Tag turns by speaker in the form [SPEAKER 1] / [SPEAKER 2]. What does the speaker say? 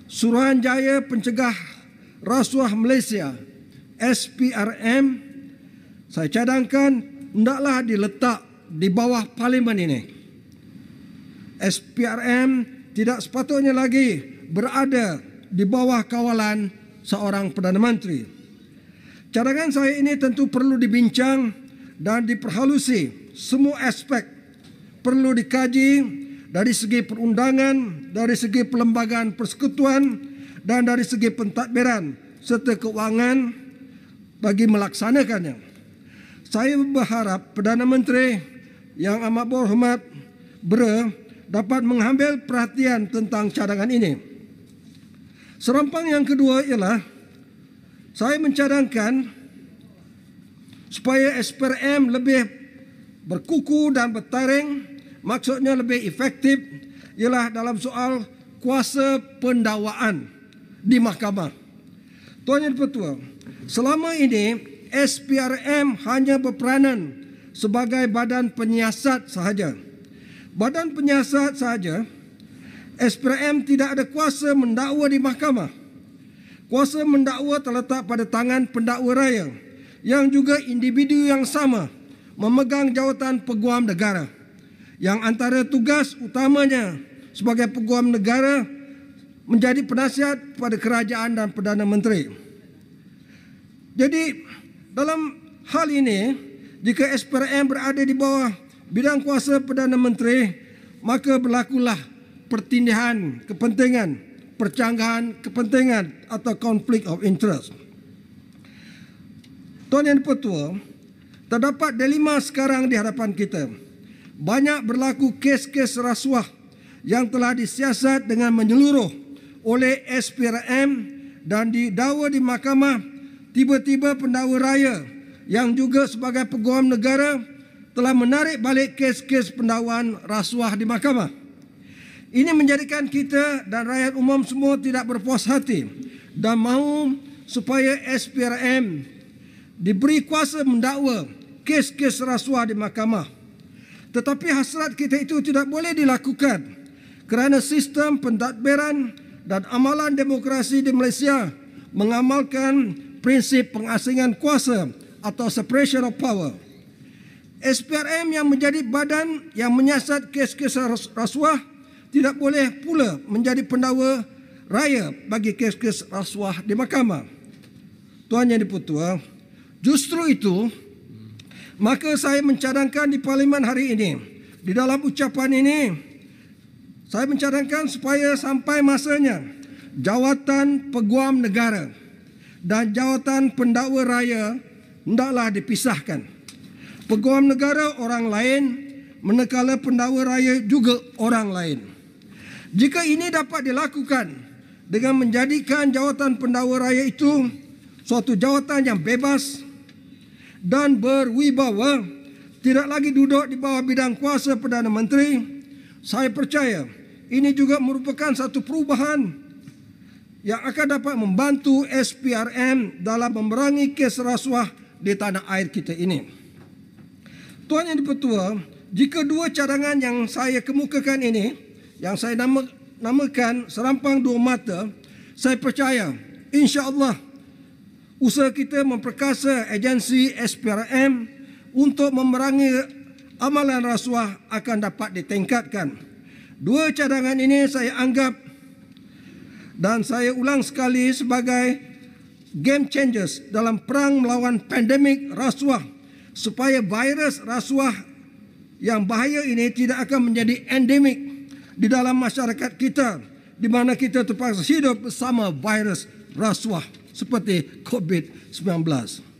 [SPEAKER 1] Suruhanjaya Pencegah Rasuah Malaysia SPRM, saya cadangkan hendaklah diletak di bawah parlimen ini. SPRM tidak sepatutnya lagi berada di bawah kawalan seorang Perdana Menteri. Cadangan saya ini tentu perlu dibincang dan diperhalusi. Semua aspek perlu dikaji dari segi perundangan, dari segi perlembagaan persekutuan dan dari segi pentadbiran serta keuangan bagi melaksanakannya. Saya berharap Perdana Menteri yang amat berhormat dapat mengambil perhatian tentang cadangan ini. Serampang yang kedua ialah saya mencadangkan supaya SPRM lebih berkuku dan bertaring, maksudnya lebih efektif ialah dalam soal kuasa pendakwaan di mahkamah. Tuan Yang Dipertua, selama ini SPRM hanya berperanan sebagai badan penyiasat sahaja. Badan penyiasat sahaja, SPRM tidak ada kuasa mendakwa di mahkamah. Kuasa mendakwa terletak pada tangan pendakwa raya yang juga individu yang sama memegang jawatan peguam negara, yang antara tugas utamanya sebagai peguam negara menjadi penasihat pada kerajaan dan Perdana Menteri. Jadi dalam hal ini, jika SPRM berada di bawah bidang kuasa Perdana Menteri, maka berlakulah pertindihan kepentingan, percanggahan kepentingan atau conflict of interest. Tuan Yang Dipertua, terdapat dilema sekarang di hadapan kita. Banyak berlaku kes-kes rasuah yang telah disiasat dengan menyeluruh oleh SPRM dan didakwa di mahkamah. Tiba-tiba pendakwa raya yang juga sebagai peguam negara telah menarik balik kes-kes pendakwaan rasuah di mahkamah. Ini menjadikan kita dan rakyat umum semua tidak berpuas hati dan mahu supaya SPRM diberi kuasa mendakwa kes-kes rasuah di mahkamah. Tetapi hasrat kita itu tidak boleh dilakukan kerana sistem pentadbiran dan amalan demokrasi di Malaysia mengamalkan prinsip pengasingan kuasa atau separation of power. SPRM yang menjadi badan yang menyiasat kes-kes rasuah tidak boleh pula menjadi pendakwa raya bagi kes-kes rasuah di mahkamah. Tuan Yang Dipertua, justru itu maka saya mencadangkan di parlimen hari ini, di dalam ucapan ini, saya mencadangkan supaya sampai masanya jawatan peguam negara dan jawatan pendakwa raya hendaklah dipisahkan. Peguam negara orang lain, manakala pendakwa raya juga orang lain. Jika ini dapat dilakukan dengan menjadikan jawatan pendakwa raya itu suatu jawatan yang bebas dan berwibawa, tidak lagi duduk di bawah bidang kuasa Perdana Menteri, saya percaya ini juga merupakan satu perubahan yang akan dapat membantu SPRM dalam memerangi kes rasuah di tanah air kita ini. Tuan Yang Dipertua, jika dua cadangan yang saya kemukakan ini, yang saya namakan serampang dua mata, saya percaya insya-Allah usaha kita memperkasa agensi SPRM untuk memerangi amalan rasuah akan dapat ditingkatkan. Dua cadangan ini saya anggap dan saya ulang sekali sebagai game changers dalam perang melawan pandemik rasuah, supaya virus rasuah yang bahaya ini tidak akan menjadi endemik di dalam masyarakat kita, di mana kita terpaksa hidup bersama virus rasuah seperti COVID-19.